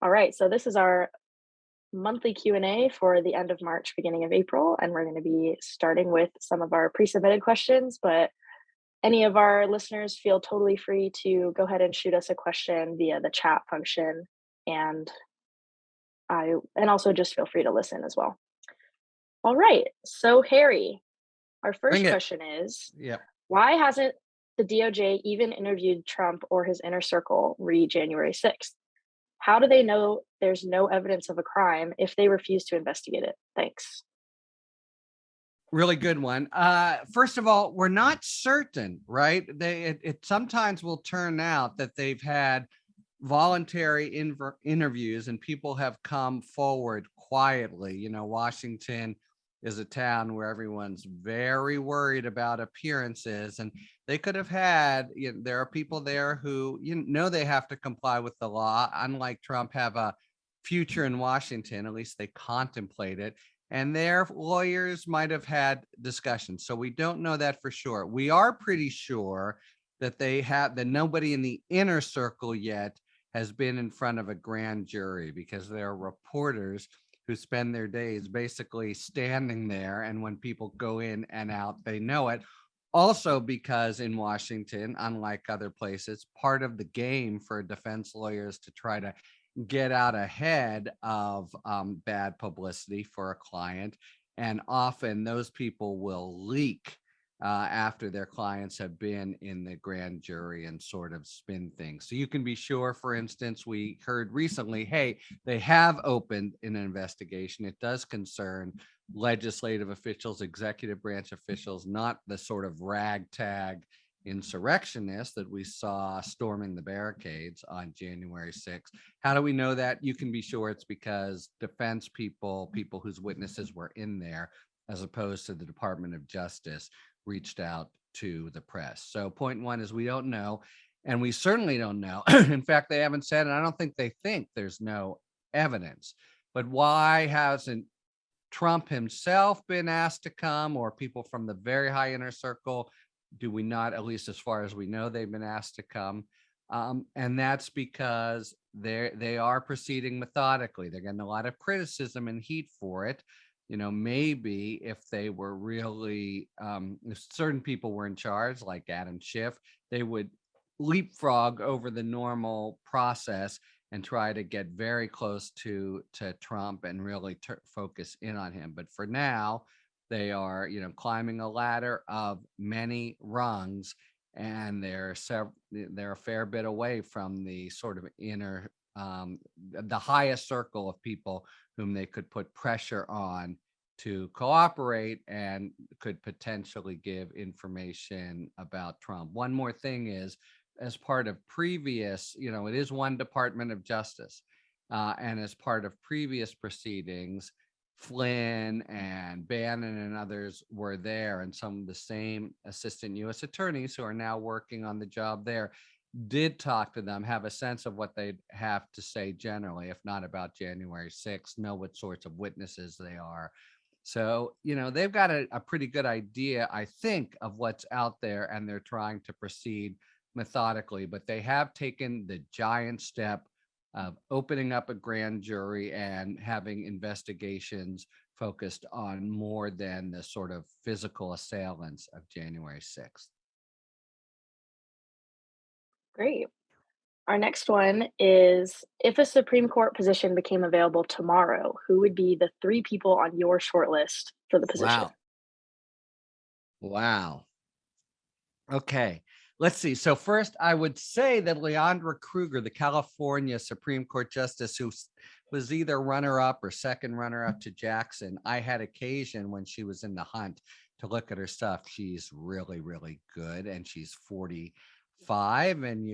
All right, so this is our monthly Q&A for the end of March, beginning of April, and we're going to be starting with some of our pre-submitted questions, but any of our listeners feel totally free to go ahead and shoot us a question via the chat function, and and also just feel free to listen as well. All right, so Harry, our Bring first it. question is, Yep. why hasn't the DOJ even interviewed Trump or his inner circle re January 6th? How do they know there's no evidence of a crime if they refuse to investigate it? Thanks. Really good one. First of all, we're not certain, right? It sometimes will turn out that they've had voluntary interviews and people have come forward quietly. Washington is a town where everyone's very worried about appearances, and they could have had, there are people there who, they have to comply with the law, unlike Trump, have a future in Washington, at least they contemplate it. And their lawyers might have had discussions. So we don't know that for sure. We are pretty sure that that nobody in the inner circle yet has been in front of a grand jury, because there are reporters who spend their days basically standing there. And when people go in and out, they know it. Also, because in Washington, unlike other places, part of the game for defense lawyers to try to get out ahead of bad publicity for a client. And often those people will leak after their clients have been in the grand jury and sort of spin things. So you can be sure, for instance, we heard recently, hey, they have opened an investigation. It does concern legislative officials, executive branch officials, not the sort of ragtag insurrectionists that we saw storming the barricades on January 6th. How do we know that? You can be sure it's because defense people whose witnesses were in there, as opposed to the Department of Justice, reached out to the press. So point one is we don't know, and we certainly don't know. In fact, they haven't said, and I don't think they think there's no evidence. But why hasn't Trump himself been asked to come, or people from the very high inner circle? Do we not, at least as far as we know, they've been asked to come. And that's because they are proceeding methodically. They're getting a lot of criticism and heat for it. Maybe if they were really, if certain people were in charge, like Adam Schiff, they would leapfrog over the normal process and try to get very close to Trump and really focus in on him. But for now, they are, climbing a ladder of many rungs, and they're a fair bit away from the sort of inner, the highest circle of people whom they could put pressure on to cooperate and could potentially give information about Trump. One more thing is, as part of previous, it is one Department of Justice, and as part of previous proceedings, Flynn and Bannon and others were there, and some of the same assistant U.S. attorneys who are now working on the job there did talk to them, have a sense of what they'd have to say generally, if not about January 6th, know what sorts of witnesses they are. So, they've got a pretty good idea, I think, of what's out there, and they're trying to proceed methodically, but they have taken the giant step of opening up a grand jury and having investigations focused on more than the sort of physical assailants of January 6th. Great. Our next one is, if a Supreme Court position became available tomorrow, who would be the three people on your short list for the position? Wow. Wow. Okay. Let's see. So first, I would say that Leandra Kruger, the California Supreme Court Justice, who was either runner-up or second runner-up to Jackson, I had occasion when she was in the hunt to look at her stuff. She's really, really good, and she's 45. And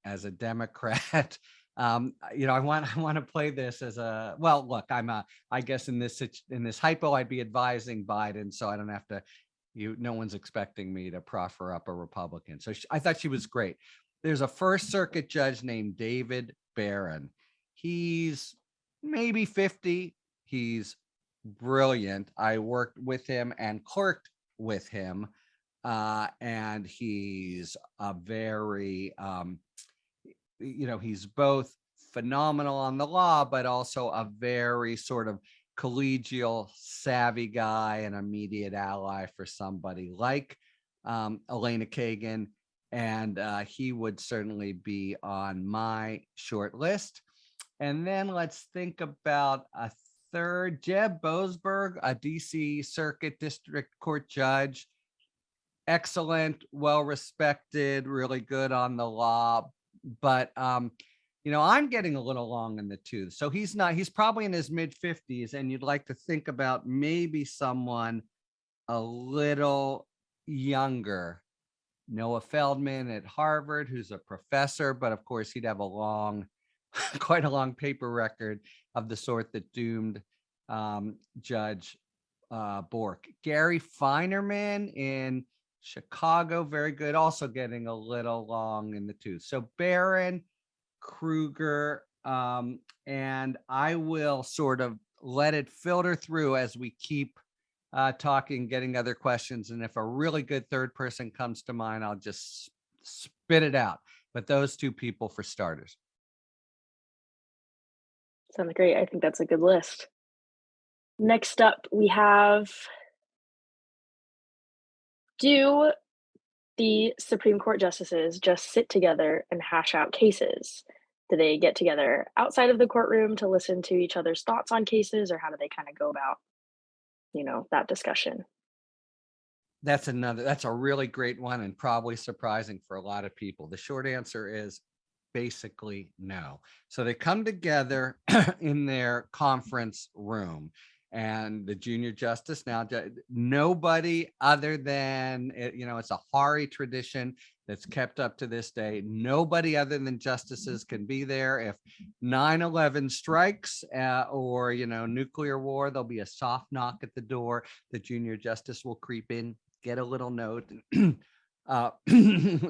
as a Democrat, I want to play this as a, well. Look, I guess in this hypo, I'd be advising Biden, so I don't have to. No one's expecting me to proffer up a Republican. So I thought she was great. There's a First Circuit judge named David Barron. He's maybe 50. He's brilliant. I worked with him and clerked with him. And he's a very, he's both phenomenal on the law, but also a very sort of collegial, savvy guy, an immediate ally for somebody like Elena Kagan. And he would certainly be on my short list. And then let's think about a third. Jeb Boasberg, a DC Circuit District Court judge. Excellent, well respected, really good on the law. But I'm getting a little long in the tooth. So he's probably in his mid 50s, and you'd like to think about maybe someone a little younger. Noah Feldman at Harvard, who's a professor, but of course he'd have quite a long paper record of the sort that doomed Judge Bork. Gary Feinerman in Chicago, very good, also getting a little long in the tooth. So Barron, Kruger, and I will sort of let it filter through as we keep talking, getting other questions. And if a really good third person comes to mind, I'll just spit it out. But those two people for starters. Sounds great. I think that's a good list. Next up, we have, do the Supreme Court justices just sit together and hash out cases? Do they get together outside of the courtroom to listen to each other's thoughts on cases, or how do they kind of go about, that discussion? That's a really great one, and probably surprising for a lot of people. The short answer is basically no. So they come together in their conference room, and the junior justice, now nobody other than, it's a Hari tradition that's kept up to this day. Nobody other than justices can be there. If 9/11 strikes or nuclear war, there'll be a soft knock at the door. The junior justice will creep in, get a little note.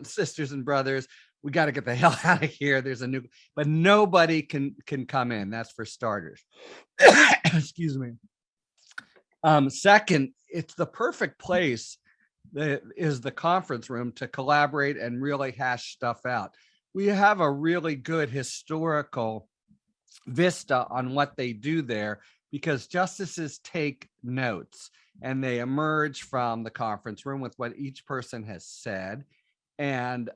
Sisters and brothers, we got to get the hell out of here. There's but nobody can come in. That's for starters. Excuse me. Second, it's the perfect place that is the conference room to collaborate and really hash stuff out. We have a really good historical vista on what they do there, because justices take notes and they emerge from the conference room with what each person has said. And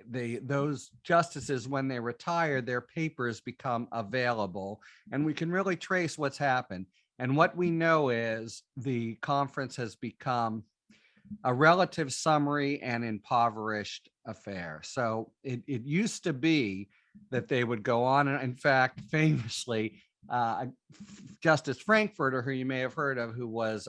those justices, when they retire, their papers become available, and we can really trace what's happened. And what we know is the conference has become a relative summary and impoverished affair. So it used to be that they would go on, and in fact, famously, Justice Frankfurter, who you may have heard of, who was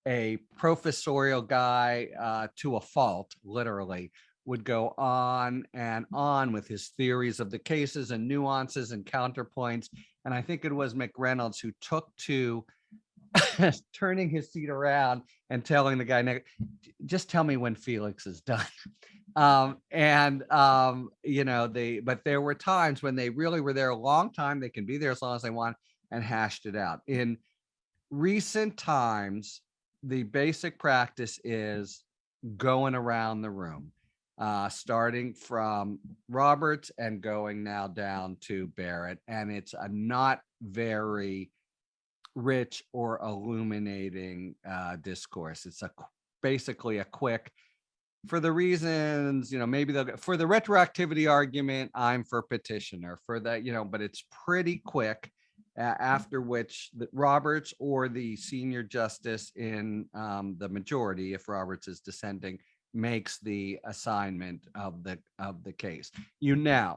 a professorial guy to a fault, literally, would go on and on with his theories of the cases and nuances and counterpoints. And I think it was McReynolds who took to turning his seat around and telling the guy, just tell me when Felix is done. But there were times when they really were there a long time. They can be there as long as they want, and hashed it out. In recent times, the basic practice is going around the room, starting from Roberts and going now down to Barrett. And it's a not very rich or illuminating discourse. It's basically a quick, for the reasons, maybe for the retroactivity argument, I'm for petitioner, for that, but it's pretty quick. After which Roberts or the senior justice in the majority, if Roberts is dissenting, makes the assignment of the case.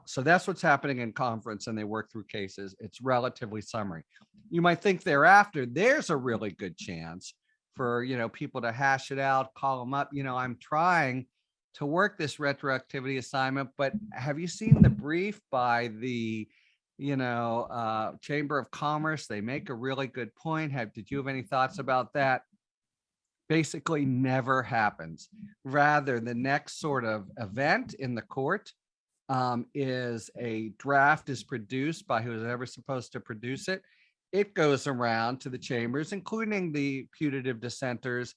So that's what's happening in conference, and they work through cases. It's relatively summary. You might think thereafter there's a really good chance for people to hash it out, call them up. I'm trying to work this retroactivity assignment, but have you seen the brief by the Chamber of Commerce? They make a really good point. Did you have any thoughts about that? Basically never happens. Rather, the next sort of event in the court is a draft is produced by who's ever supposed to produce it. It goes around to the chambers, including the putative dissenters,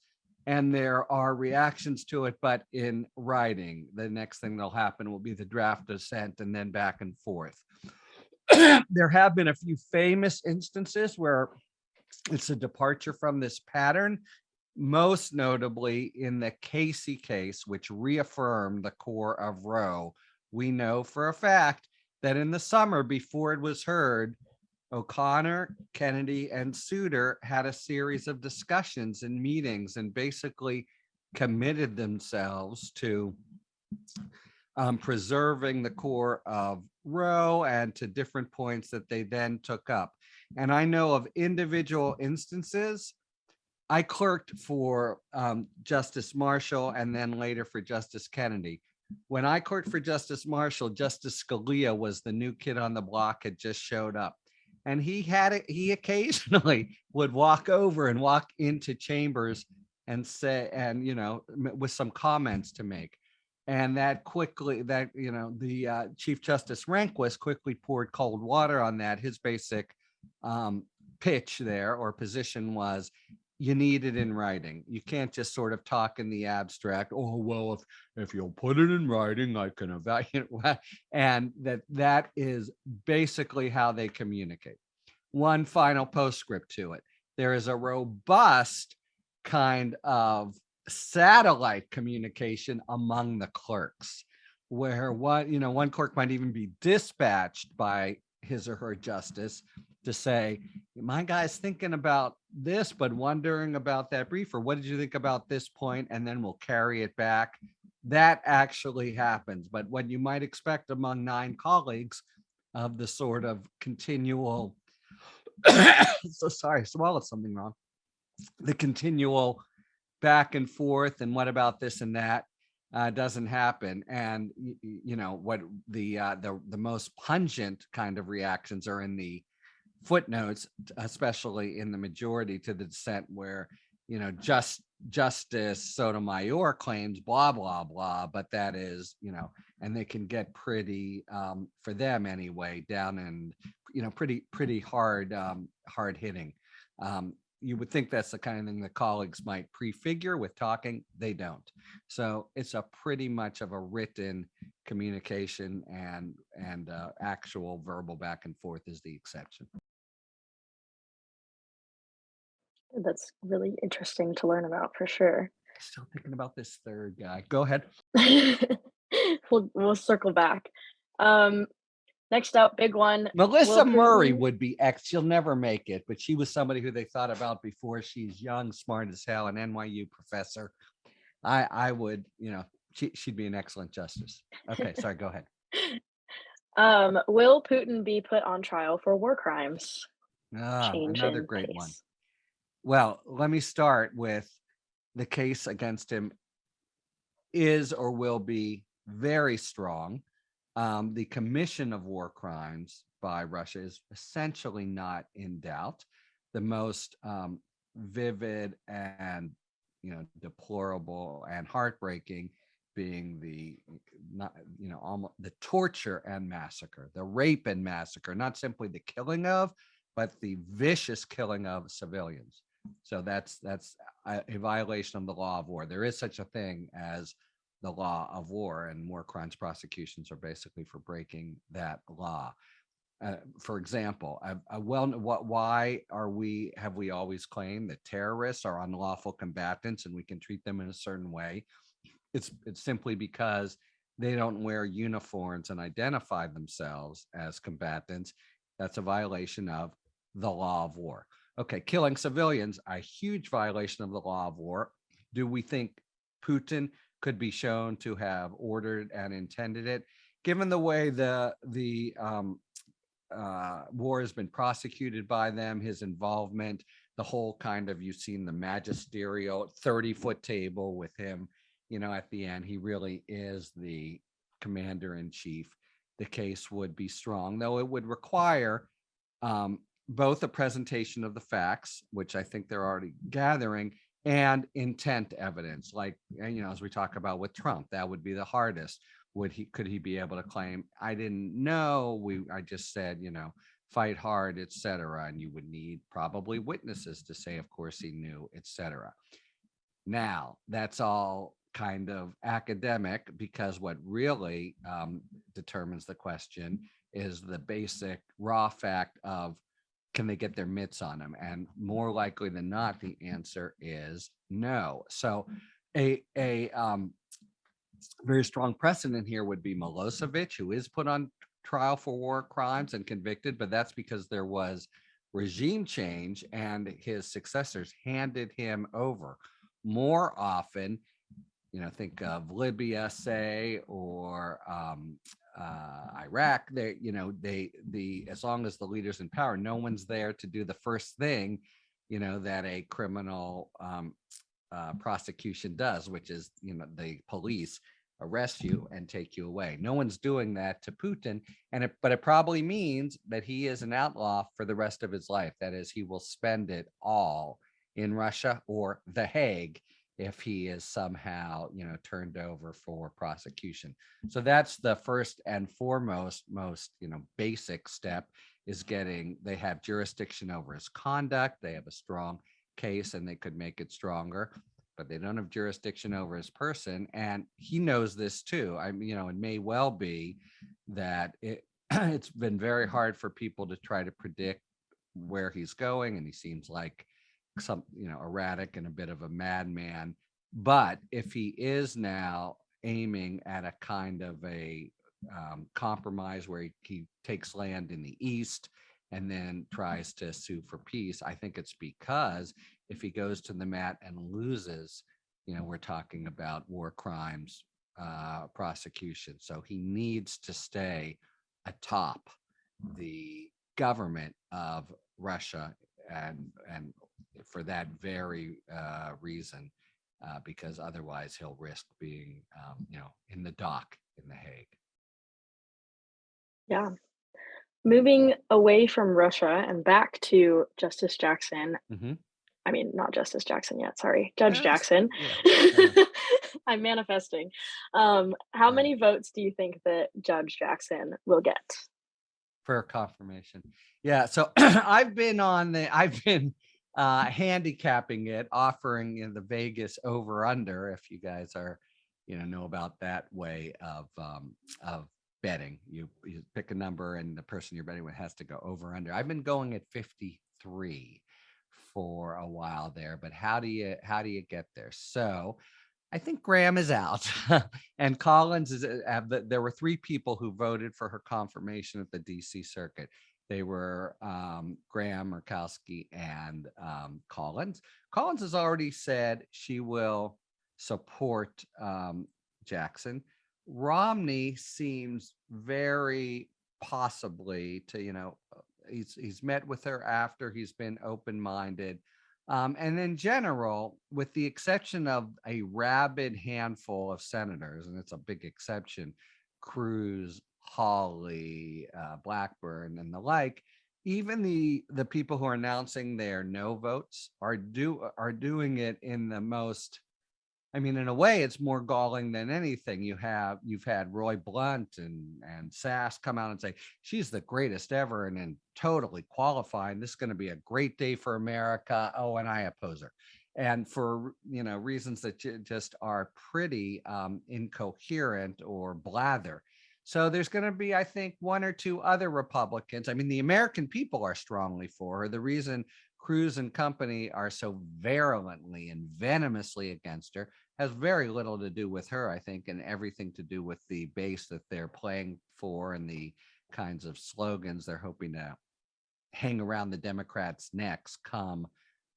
and there are reactions to it, but in writing. The next thing that'll happen will be the draft of assent and then back and forth. There have been a few famous instances where it's a departure from this pattern, most notably in the Casey case, which reaffirmed the core of Roe. We know for a fact that in the summer before it was heard, O'Connor, Kennedy, and Souter had a series of discussions and meetings and basically committed themselves to preserving the core of Roe and to different points that they then took up. And I know of individual instances. I clerked for Justice Marshall and then later for Justice Kennedy. When I clerked for Justice Marshall, Justice Scalia was the new kid on the block, had just showed up. And he occasionally would walk over and walk into chambers and say, and, with some comments to make. And that quickly, the Chief Justice Rehnquist quickly poured cold water on that. His basic pitch there or position was, you need it in writing. You can't just sort of talk in the abstract. Oh, well, if you'll put it in writing, I can evaluate. And that is basically how they communicate. One final postscript to it. There is a robust kind of satellite communication among the clerks, where one clerk might even be dispatched by his or her justice to say, my guy's thinking about this, but wondering about that brief, or what did you think about this point? And then we'll carry it back. That actually happens. But what you might expect among 9 colleagues of the sort of continual, so sorry, swallowed something wrong, the continual back and forth and what about this and that doesn't happen. And what the most pungent kind of reactions are in the footnotes, especially in the majority to the dissent, where Justice Sotomayor claims blah blah blah, but that is and they can get pretty for them anyway down and pretty hard hitting. You would think that's the kind of thing that colleagues might prefigure with talking. They don't. So it's a pretty much of a written communication, and actual verbal back and forth is the exception. That's really interesting to learn about for sure. Still thinking about this third guy. Go ahead. We'll circle back. Next up, big one. Melissa Murray would be she'll never make it, but she was somebody who they thought about before. She's young, smart as hell, an NYU professor. I would, she'd be an excellent justice. Okay, sorry, go ahead. Will Putin be put on trial for war crimes? Another great one. Well, let me start with the case against him is or will be very strong. The commission of war crimes by Russia is essentially not in doubt. The most vivid and deplorable and heartbreaking being the torture and massacre, the rape and massacre, not simply the killing of, but the vicious killing of civilians. So that's a violation of the law of war. There is such a thing as the law of war, and war crimes prosecutions are basically for breaking that law. For example, why have we always claimed that terrorists are unlawful combatants and we can treat them in a certain way? It's simply because they don't wear uniforms and identify themselves as combatants. That's a violation of the law of war. Okay, killing civilians, a huge violation of the law of war. Do we think Putin could be shown to have ordered and intended it? Given the way the war has been prosecuted by them, his involvement, the whole kind of, you've seen the magisterial 30-foot table with him, at the end, he really is the commander in chief. The case would be strong, though it would require both a presentation of the facts, which I think they're already gathering, and intent evidence, as we talk about with Trump. That would be the hardest. Could he be able to claim, I didn't know, I just said, fight hard, etc. And you would need probably witnesses to say, of course he knew, etc. Now, that's all kind of academic, because what really determines the question is the basic raw fact of, can they get their mitts on him? And more likely than not, the answer is no. So a very strong precedent here would be Milosevic, who is put on trial for war crimes and convicted, but that's because there was regime change and his successors handed him over. More often, think of Libya, say, or Iraq. As long as the leader's in power, no one's there to do the first thing, that a criminal prosecution does, which is, the police arrest you and take you away. No one's doing that to Putin, but it probably means that he is an outlaw for the rest of his life. That is, he will spend it all in Russia or The Hague if he is somehow, turned over for prosecution. So that's the first and foremost, most, basic step, is they have jurisdiction over his conduct. They have a strong case and they could make it stronger, but they don't have jurisdiction over his person. And he knows this too. It may well be that it's been very hard for people to try to predict where he's going. And he seems like some, erratic and a bit of a madman. But if he is now aiming at a kind of a compromise where he takes land in the East and then tries to sue for peace, I think it's because if he goes to the mat and loses, we're talking about war crimes prosecution. So he needs to stay atop the government of Russia, and for that very reason, because otherwise he'll risk being, in the dock in The Hague. Yeah. Moving away from Russia and back to Justice Jackson. Mm-hmm. I mean, not Justice Jackson yet. Sorry, Judge Jackson. Yeah. I'm manifesting. How many votes do you think that Judge Jackson will get? For confirmation. Yeah. So I've been handicapping it, offering the Vegas over under. If you guys are, know about that way of betting, you pick a number and the person you're betting with has to go over under. I've been going at 53 for a while there, but how do you get there? So I think Graham is out and Collins is. There were 3 people who voted for her confirmation at the DC circuit. They were Graham, Murkowski, and Collins. Collins has already said she will support Jackson. Romney seems very possibly to, he's met with her after he's been open-minded. And in general, with the exception of a rabid handful of senators, and it's a big exception, Cruz, Hawley, Blackburn, and the like, even the people who are announcing their no votes are doing it in the most, in a way, it's more galling than anything. You've had Roy Blunt and Sass come out and say she's the greatest ever and then totally qualifying. This is going to be a great day for America. Oh, and I oppose her. And for reasons that just are pretty incoherent or blather. So there's going to be, I think, 1 or 2 other Republicans. The American people are strongly for her. The reason Cruz and company are so virulently and venomously against her has very little to do with her, I think, and everything to do with the base that they're playing for and the kinds of slogans they're hoping to hang around the Democrats' necks come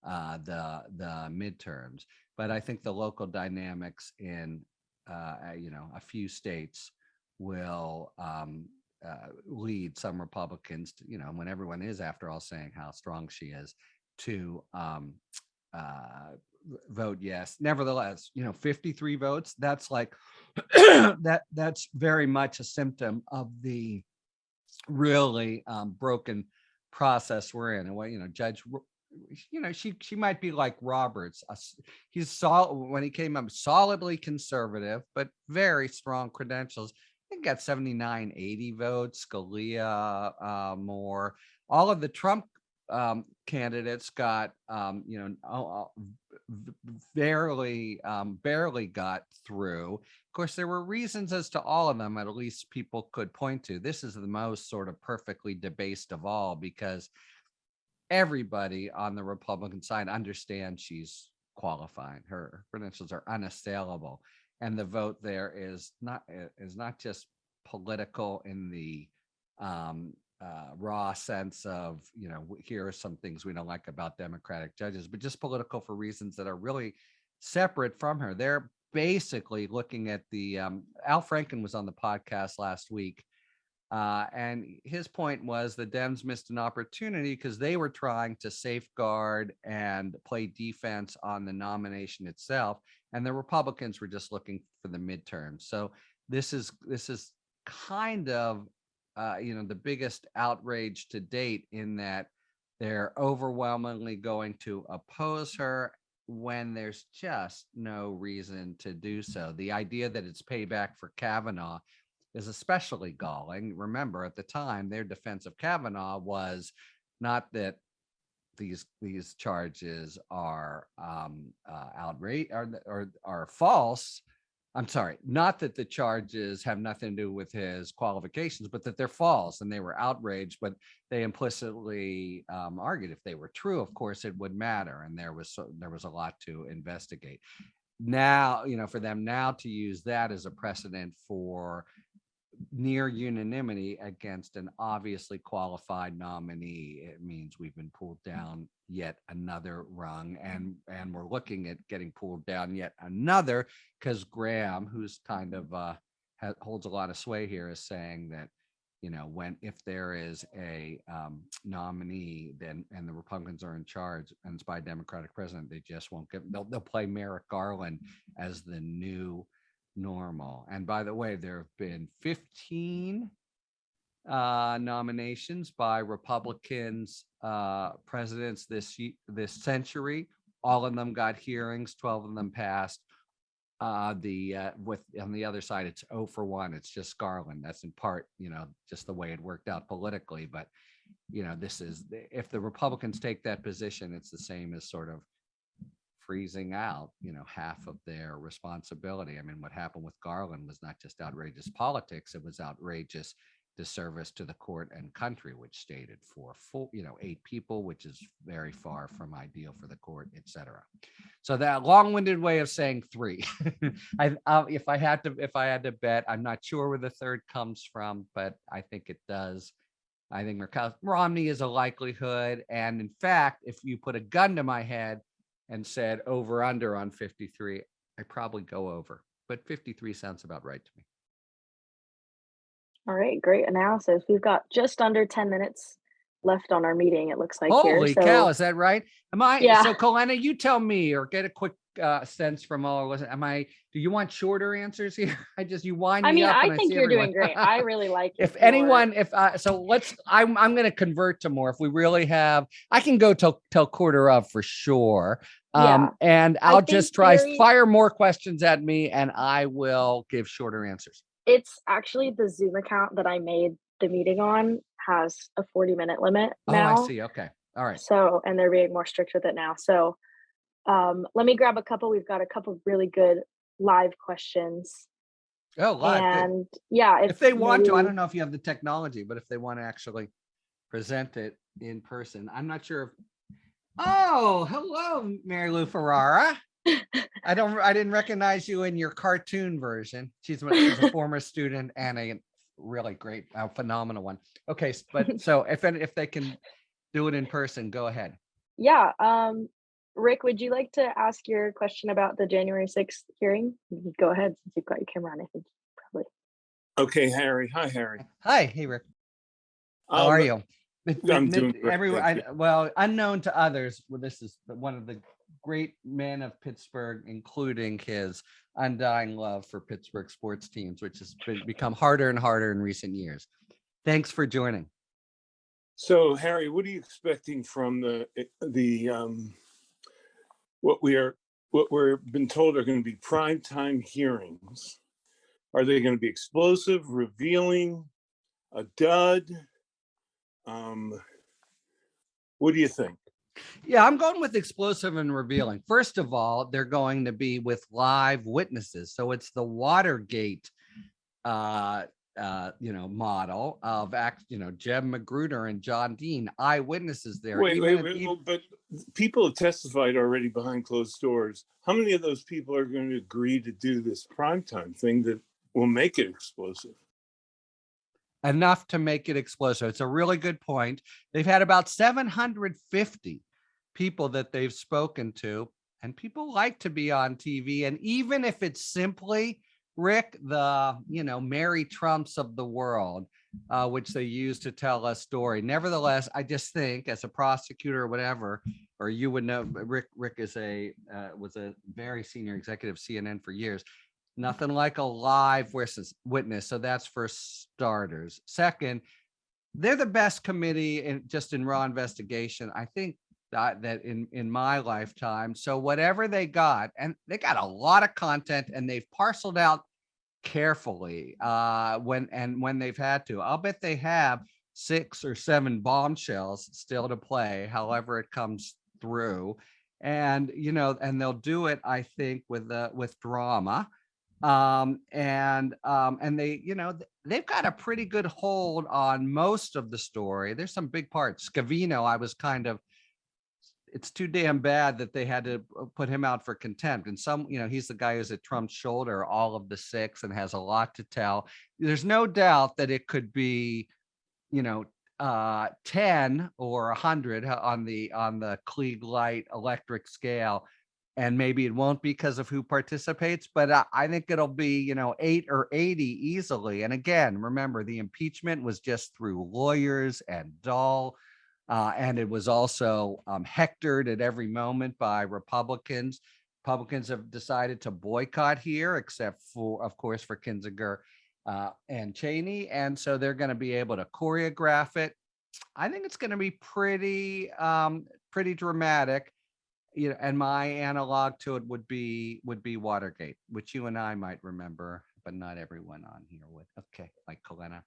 the midterms. But I think the local dynamics in a few states will lead some Republicans to, when everyone is, after all, saying how strong she is, to vote yes. Nevertheless, 53 votes, that's like that's very much a symptom of the really broken process we're in. And Judge, she might be like Roberts. When he came up, solidly conservative, but very strong credentials. I think got 79, 80 votes. Scalia more. All of the Trump candidates got, barely got through. Of course, there were reasons as to all of them, at least people could point to. This is the most sort of perfectly debased of all, because everybody on the Republican side understands she's qualified. Her credentials are unassailable, and the vote there is not just political in the raw sense of, here are some things we don't like about Democratic judges, but just political for reasons that are really separate from her. They're basically looking at the Al Franken was on the podcast last week. And his point was the Dems missed an opportunity because they were trying to safeguard and play defense on the nomination itself, and the Republicans were just looking for the midterms. So this is kind of the biggest outrage to date, in that they're overwhelmingly going to oppose her when there's just no reason to do so. The idea that it's payback for Kavanaugh is especially galling. Remember, at the time, their defense of Kavanaugh was not that these charges are outrage or are false. I'm sorry, not that the charges have nothing to do with his qualifications, but that they're false and they were outraged. But they implicitly argued if they were true, of course, it would matter, and there was a lot to investigate. Now, for them now to use that as a precedent for near unanimity against an obviously qualified nominee, it means we've been pulled down yet another rung, and we're looking at getting pulled down yet another, because Graham, who's kind of holds a lot of sway here, is saying that if there is a nominee, then and the Republicans are in charge and it's by a Democratic president, they just won't they'll play Merrick Garland as the new normal. And by the way, there have been 15 nominations by Republicans presidents this century. All of them got hearings, 12 of them passed. On the other side, it's 0 for 1. It's just Garland. That's in part, just the way it worked out politically. But this is, if the Republicans take that position, it's the same as sort of freezing out, half of their responsibility. I mean, what happened with Garland was not just outrageous politics; it was outrageous disservice to the court and country, which stated for 8 people, which is very far from ideal for the court, etc. So that long-winded way of saying 3. If I had to bet, I'm not sure where the third comes from, but I think it does. I think Romney is a likelihood, and in fact, if you put a gun to my head and said over under on 53, I probably go over, but 53 sounds about right to me. All right, great analysis. We've got just under 10 minutes left on our meeting, it looks like. Holy here. cow, is that right? Yeah. So Colena, you tell me, or get a quick sense from all of us. Do you want shorter answers here? You wind me up. I think you're doing great. I really like it. I'm going to convert to more. If we really have, I can go till quarter of for sure. And I'll just fire more questions at me, and I will give shorter answers. It's actually the Zoom account that I made the meeting on has a 40-minute limit now. Oh, I see. Okay. All right. So, and they're being more strict with it now. So let me grab a couple. We've got a couple of really good live questions. Oh, live. And good. Yeah, if they want to, I don't know if you have the technology, but if they want to actually present it in person, I'm not sure if. Oh, hello, Mary Lou Ferrara. I didn't recognize you in your cartoon version. She's a former student and a really great, phenomenal one. Okay, but so if they can do it in person, go ahead. Yeah. Rick, would you like to ask your question about the January 6th hearing? Go ahead, since you've got your camera on, I think probably. Okay, Harry. Hi, Harry. Hi, hey, Rick. How are you? I'm doing great. Unknown to others, this is one of the great men of Pittsburgh, including his undying love for Pittsburgh sports teams, which has become harder and harder in recent years. Thanks for joining. So, Harry, what are you expecting from what we're been told are going to be primetime hearings? Are they going to be explosive, revealing, a dud? What do you think? Yeah, I'm going with explosive and revealing. First of all, they're going to be with live witnesses. So it's the Watergate model of Jeb Magruder and John Dean, eyewitnesses there. Wait, but people have testified already behind closed doors. How many of those people are going to agree to do this primetime thing that will make it explosive? Enough to make it explosive. It's a really good point. They've had about 750 people that they've spoken to, and people like to be on TV. And even if it's simply, Rick, the Mary Trumps of the world, which they use to tell a story. Nevertheless, I just think, as a prosecutor or whatever, or you would know, Rick is was a very senior executive of CNN for years. Nothing like a live witness. So that's for starters. Second, they're the best committee in raw investigation, I think, that in my lifetime. So whatever they got, and they got a lot of content, and they've parceled out carefully when they've had to. I'll bet they have 6 or 7 bombshells still to play, however it comes through. And and they'll do it, I think, with drama. And they, they've got a pretty good hold on most of the story. There's some big parts. Scavino, it's too damn bad that they had to put him out for contempt. And he's the guy who's at Trump's shoulder, all of the 6, and has a lot to tell. There's no doubt that it could be, 10 or 100 on the Klieg light electric scale. And maybe it won't be because of who participates, but I think it'll be, 8 or 80 easily. And again, remember, the impeachment was just through lawyers and dull. And it was also hectored at every moment by Republicans. Republicans have decided to boycott here, except for, of course, for Kinzinger and Cheney. And so they're going to be able to choreograph it. I think it's going to be pretty dramatic. And my analog to it would be Watergate, which you and I might remember, but not everyone on here would. Okay, like Colena.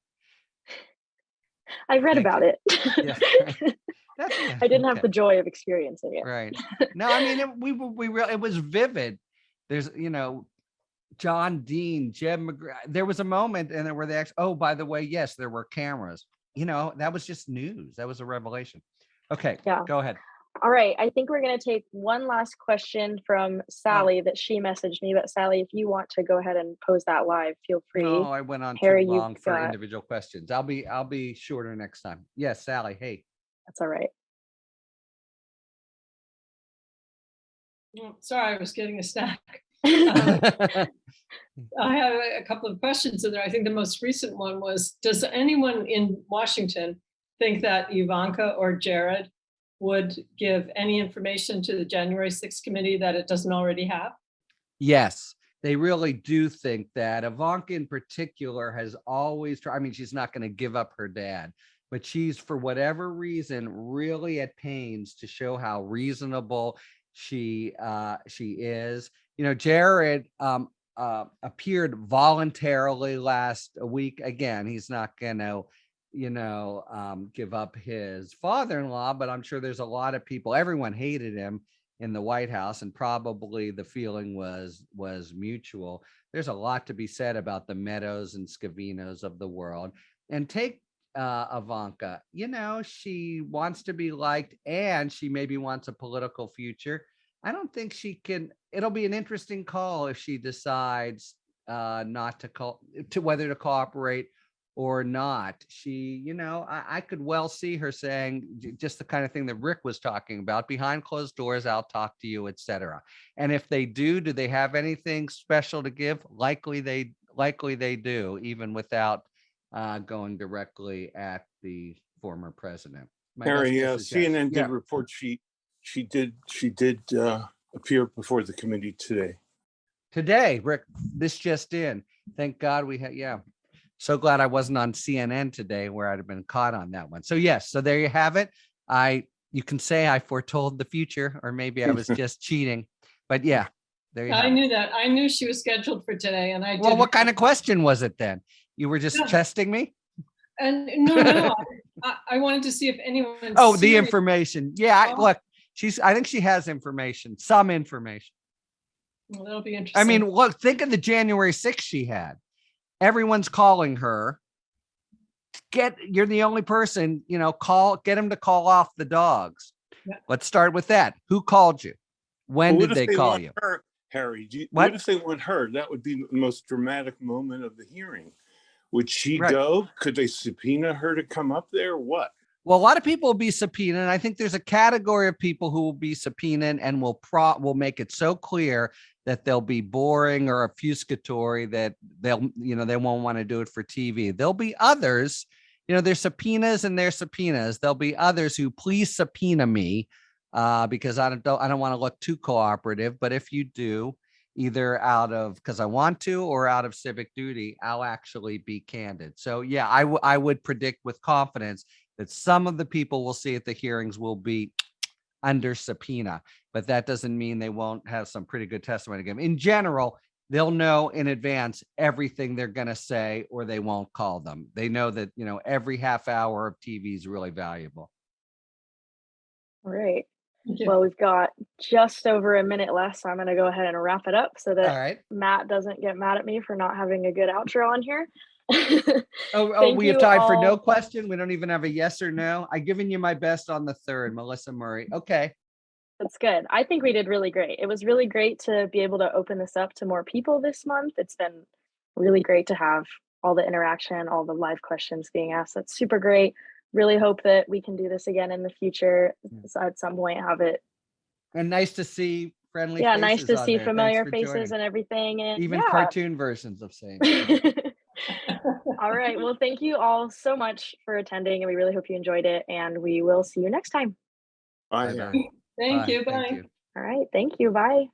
I read about it. Yeah. I didn't have the joy of experiencing it. Right. No, I mean, it was vivid. There's, John Dean, Jeb Magruder. There was a moment and where they actually, oh, by the way, yes, there were cameras. That was just news. That was a revelation. Okay, yeah. Go ahead. All right. I think we're going to take one last question from Sally that she messaged me. But Sally, if you want to go ahead and pose that live, feel free. No, I went on Harry, too long for individual questions. I'll be shorter next time. Yes, Sally. Hey. That's all right. Sorry, I was getting a snack. I have a couple of questions in there. I think the most recent one was, does anyone in Washington think that Ivanka or Jared would give any information to the January 6th committee that it doesn't already have? Yes, they really do think that. Ivanka in particular has always tried. I mean, she's not going to give up her dad, but she's, for whatever reason, really at pains to show how reasonable she is. Jared appeared voluntarily last week. Again, he's not going to give up his father-in-law, but I'm sure there's a lot of people, everyone hated him in the White House, and probably the feeling was mutual. There's a lot to be said about the Meadows and Scavinos of the world. And take Ivanka, she wants to be liked, and she maybe wants a political future. I don't think she can. It'll be an interesting call if she decides not to whether to cooperate or not. She, I could well see her saying just the kind of thing that Rick was talking about: behind closed doors, I'll talk to you, etc. And if they do they have anything special to give? Likely they do, even without going directly at the former president. Harry, CNN did report she did appear before the committee today. Rick, this just in. Thank God we had. Yeah. So glad I wasn't on CNN today, where I'd have been caught on that one. So yes, so there you have it. You can say I foretold the future, or maybe I was just cheating. But yeah, there you I knew that. I knew she was scheduled for today, and I. Well, what kind of question was it then? You were just testing me? And no, I wanted to see if anyone. Oh, the information. Yeah, Oh. look, I think she has information, some information. Well, that'll be interesting. I mean, look, think of the January 6th she had. Everyone's calling her. You're the only person, get him to call off the dogs. Yeah. Let's start with that. Who called you? When did they call you? Her, Harry, what if they want her? That would be the most dramatic moment of the hearing. Would she Right. go? Could they subpoena her to come up there? What? Well, a lot of people will be subpoenaed. And I think there's a category of people who will be subpoenaed and will make it so clear that they'll be boring or obfuscatory that they won't want to do it for TV. There'll be others, there's subpoenas and there's subpoenas. There'll be others who please subpoena me because I don't want to look too cooperative. But if you do, either out of because I want to or out of civic duty, I'll actually be candid. So yeah, I would predict with confidence that some of the people we'll see at the hearings will be under subpoena, but that doesn't mean they won't have some pretty good testimony to give. In general, they'll know in advance everything they're going to say, or they won't call them. They know that, every half hour of TV is really valuable. All right. Well, we've got just over a minute left, so I'm going to go ahead and wrap it up so that All right. Matt doesn't get mad at me for not having a good outro on here. We have time for no question. We don't even have a yes or no. I've given you my best on the third, Melissa Murray. Okay. That's good. I think we did really great. It was really great to be able to open this up to more people this month. It's been really great to have all the interaction, all the live questions being asked. That's super great. Really hope that we can do this again in the future. So at some point have it. And nice to see friendly faces. Yeah, nice to see familiar faces and everything. And even cartoon versions of saying. All right. Well, thank you all so much for attending, and we really hope you enjoyed it. And we will see you next time. Bye. Thank you. Bye. All right. Thank you. Bye.